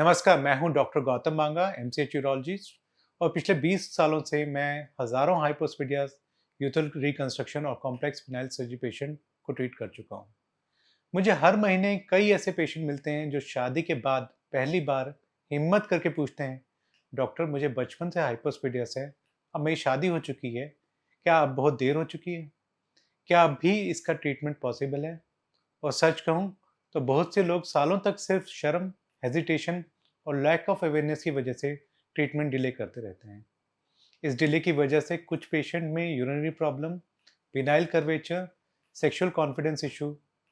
नमस्कार, मैं हूं डॉक्टर गौतम बांगा, एमसीएच यूरोलॉजिस्ट और पिछले 20 सालों से मैं हज़ारों हाइपोस्पेडियाज, यूथल रिकंस्ट्रक्शन और कॉम्प्लेक्स फिनाइल सर्जरी पेशेंट को ट्रीट कर चुका हूं। मुझे हर महीने कई ऐसे पेशेंट मिलते हैं जो शादी के बाद पहली बार हिम्मत करके पूछते हैं, डॉक्टर मुझे बचपन से हाइपोस्पेडियस है, अब मेरी शादी हो चुकी है, क्या अब बहुत देर हो चुकी है? क्या अब भी इसका ट्रीटमेंट पॉसिबल है? और सच कहूँ तो बहुत से लोग सालों तक सिर्फ शर्म, हेजिटेशन और लैक ऑफ अवेयरनेस की वजह से ट्रीटमेंट डिले करते रहते हैं। इस डिले की वजह से कुछ पेशेंट में urinary problem, phenyl curvature, sexual confidence issue,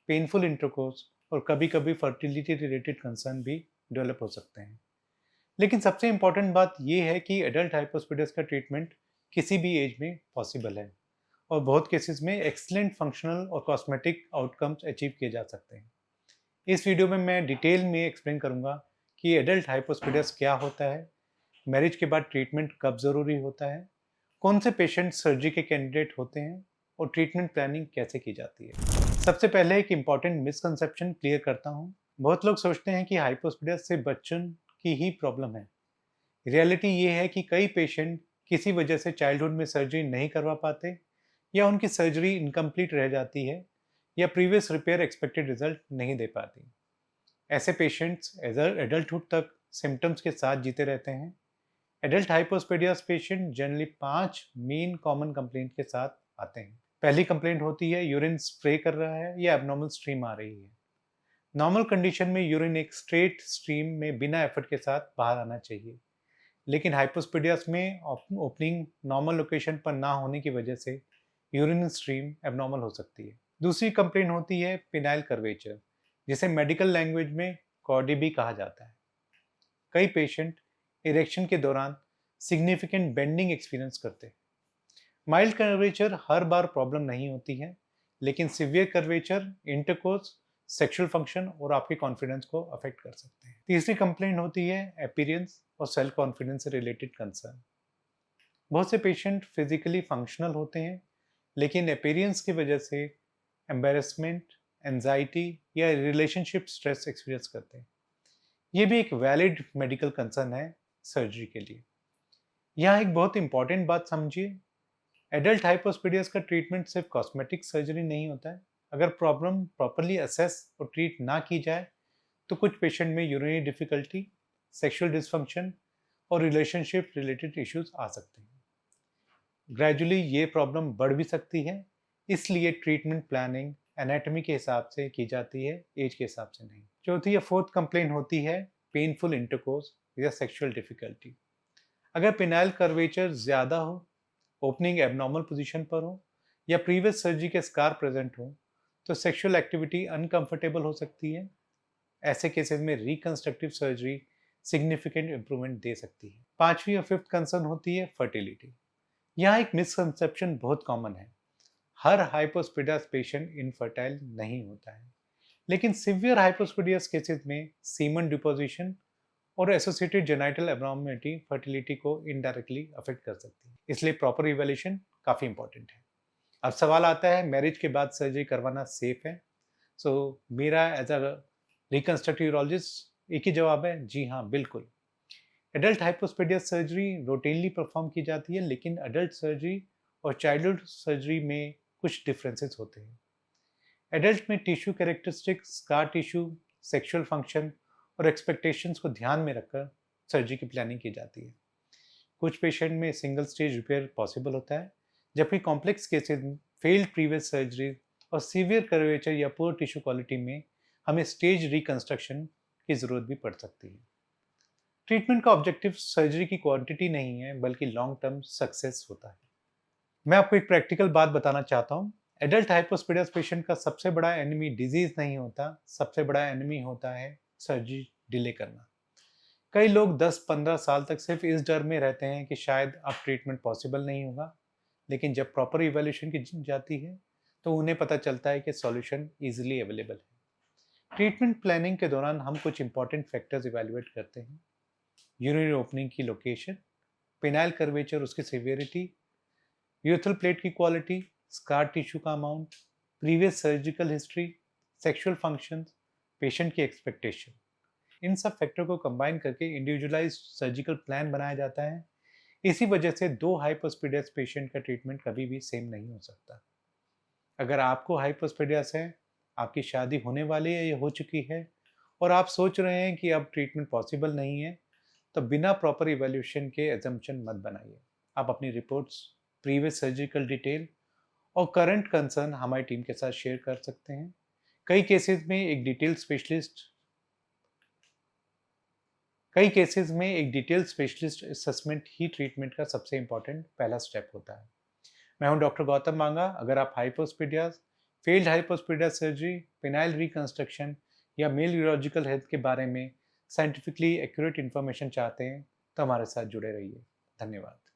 painful intercourse और कभी-कभी फर्टिलिटी रिलेटेड कंसर्न भी डेवलप हो सकते हैं। लेकिन सबसे इम्पोर्टेंट बात यह है कि एडल्ट हाइपोस्पेडियस का ट्रीटमेंट किसी भी एज में पॉसिबल है और बहुत केसेस में एक्सीलेंट फंक्शनल और कॉस्मेटिक आउटकम्स अचीव किए जा सकते हैं। इस वीडियो में मैं डिटेल में एक्सप्लेन करूंगा कि एडल्ट हाइपोस्पेडियस क्या होता है, मैरिज के बाद ट्रीटमेंट कब ज़रूरी होता है, कौन से पेशेंट सर्जरी के कैंडिडेट होते हैं और ट्रीटमेंट प्लानिंग कैसे की जाती है। सबसे पहले एक इम्पॉर्टेंट मिसकंसेप्शन क्लियर करता हूँ। बहुत लोग सोचते हैं कि हाइपोस्पेडियस सिर्फ बच्चों की ही प्रॉब्लम है। रियलिटी ये है कि कई पेशेंट किसी वजह से चाइल्डहुड में सर्जरी नहीं करवा पाते या उनकी सर्जरी इनकम्प्लीट रह जाती है या प्रीवियस रिपेयर एक्सपेक्टेड रिजल्ट नहीं दे पाती। ऐसे पेशेंट्स एडल्टहुड तक सिम्टम्स के साथ जीते रहते हैं। Adult hypospadias patient generally 5 main common complaint के साथ आते हैं। पहली कंप्लेंट होती है यूरिन स्प्रे कर रहा है या एबनॉर्मल स्ट्रीम आ रही है। नॉर्मल कंडीशन में यूरिन एक स्ट्रेट स्ट्रीम में बिना एफर्ट के साथ बाहर आना चाहिए, लेकिन हाइपोस्पेडियस में ओपनिंग नॉर्मल लोकेशन पर ना होने की वजह से यूरिन स्ट्रीम एबनॉर्मल हो सकती है। दूसरी कंप्लेंट होती है पिनाइल कर्वेचर, जिसे मेडिकल लैंग्वेज में कॉडी भी कहा जाता है। कई पेशेंट इरेक्शन के दौरान सिग्निफिकेंट बेंडिंग एक्सपीरियंस करते हैं। माइल्ड कर्वेचर हर बार प्रॉब्लम नहीं होती है, लेकिन severe curvature intercourse, sexual function और आपके कॉन्फिडेंस को अफेक्ट कर सकते हैं। तीसरी कंप्लेंट होती है अपीयरेंस और सेल्फ कॉन्फिडेंस से रिलेटेड कंसर्न। बहुत से पेशेंट फिजिकली फंक्शनल होते हैं, लेकिन अपीयरेंस की वजह से एम्बेरसमेंट, एंजाइटी या रिलेशनशिप स्ट्रेस एक्सपीरियंस करते हैं। ये भी एक वैलिड मेडिकल कंसर्न है सर्जरी के लिए। यहाँ एक बहुत इंपॉर्टेंट बात समझिए, एडल्ट हाइपोस्पेडियस का ट्रीटमेंट सिर्फ कॉस्मेटिक सर्जरी नहीं होता है। अगर प्रॉब्लम प्रॉपरली असेस और ट्रीट ना की जाए तो कुछ पेशेंट में यूरिनरी डिफिकल्टी, सेक्सुअल डिसफंक्शन और रिलेशनशिप रिलेटेड इश्यूज आ सकते हैं। ग्रेजुअली ये प्रॉब्लम बढ़ भी सकती है, इसलिए ट्रीटमेंट प्लानिंग एनाटॉमी के हिसाब से की जाती है, एज के हिसाब से नहीं। चौथी या फोर्थ कंप्लेन होती है पेनफुल इंटरकोर्स या सेक्सुअल डिफिकल्टी। अगर पिनाइल कर्वेचर ज़्यादा हो, ओपनिंग एबनॉर्मल पोजीशन पर हो या प्रीवियस सर्जरी के स्कार प्रेजेंट हो तो सेक्सुअल एक्टिविटी अनकंफर्टेबल हो सकती है। ऐसे केसेस में रिकंस्ट्रक्टिव सर्जरी सिग्निफिकेंट इंप्रूवमेंट दे सकती है। पांचवी और फिफ्थ कंसर्न होती है फर्टिलिटी। यहाँ एक मिसकंसेप्शन बहुत कॉमन है। हर हाइपोस्पेडियस पेशेंट इनफर्टाइल नहीं होता है, लेकिन सिवियर हाइपोस्पेडियस केसेस में सीमन डिपोजिशन और एसोसिएटेड जेनाइटल एब्नॉर्मलिटी फर्टिलिटी को इनडायरेक्टली अफेक्ट कर सकती है। इसलिए प्रॉपर इवैल्यूएशन काफ़ी इंपॉर्टेंट है। अब सवाल आता है मैरिज के बाद सर्जरी करवाना सेफ है? सो मेरा एज अ रिकंस्ट्रक्टिव यूरोलॉजिस्ट एक ही जवाब है, जी हाँ बिल्कुल। एडल्ट हाइपोस्पेडियस सर्जरी रूटीनली परफॉर्म की जाती है, लेकिन एडल्ट सर्जरी और चाइल्डहुड सर्जरी में कुछ डिफरेंसेस होते हैं। एडल्ट में tissue characteristics, scar tissue, sexual function और एक्सपेक्टेशंस को ध्यान में रखकर सर्जरी की प्लानिंग की जाती है। कुछ पेशेंट में सिंगल स्टेज रिपेयर पॉसिबल होता है, जबकि कॉम्प्लेक्स केसेस में फेल्ड प्रीवियस सर्जरी और सीवियर कर्वेचर या पुअर टिश्यू क्वालिटी में हमें स्टेज रिकंस्ट्रक्शन की ज़रूरत भी पड़ सकती है। ट्रीटमेंट का ऑब्जेक्टिव सर्जरी की क्वांटिटी नहीं है, बल्कि लॉन्ग टर्म सक्सेस होता है। मैं आपको एक प्रैक्टिकल बात बताना चाहता हूँ। एडल्ट हाइपोस्पेडियस पेशेंट का सबसे बड़ा एनिमी डिजीज नहीं होता, सबसे बड़ा एनिमी होता है सर्जरी डिले करना। कई लोग 10-15 साल तक सिर्फ इस डर में रहते हैं कि शायद अब ट्रीटमेंट पॉसिबल नहीं होगा, लेकिन जब प्रॉपर इवैल्यूएशन की जाती है तो उन्हें पता चलता है कि सॉल्यूशन इजीली अवेलेबल है। ट्रीटमेंट प्लानिंग के दौरान हम कुछ इंपॉर्टेंट फैक्टर्स इवैल्यूएट करते हैं। यूरिनरी ओपनिंग की लोकेशन, पिनाइल कर्वेचर उसकी सिवियरिटी, यूथल प्लेट की क्वालिटी, स्कार टिश्यू का amount, previous surgical history, sexual functions, patient की एक्सपेक्टेशन। इन सब फैक्टर को कंबाइन करके इंडिविजुअलाइज्ड सर्जिकल प्लान बनाया जाता है। इसी वजह से 2 हाइपोस्पेडियस पेशेंट का ट्रीटमेंट कभी भी सेम नहीं हो सकता। अगर आपको हाइपोस्पेडियस है, आपकी शादी होने वाली है या हो चुकी है और आप सोच रहे हैं कि अब ट्रीटमेंट पॉसिबल नहीं है, तो बिना प्रॉपर इवैल्यूएशन के असम्पशन मत बनाइए। आप अपनी रिपोर्ट्स, प्रीवियस सर्जिकल डिटेल और करंट कंसर्न हमारी टीम के साथ शेयर कर सकते हैं। कई केसेस में एक डिटेल स्पेशलिस्ट असेसमेंट ही ट्रीटमेंट का सबसे इंपॉर्टेंट पहला स्टेप होता है। मैं हूं डॉक्टर गौतम मांगा। अगर आप हाइपोस्पीडिया, फेल्ड हाइपोस्पीडिया सर्जरी, पेनाइल रिकंस्ट्रक्शन या मेल यूरोलॉजिकल हेल्थ के बारे में साइंटिफिकली एक्यूरेट इन्फॉर्मेशन चाहते हैं, तो हमारे साथ जुड़े रहिए। धन्यवाद।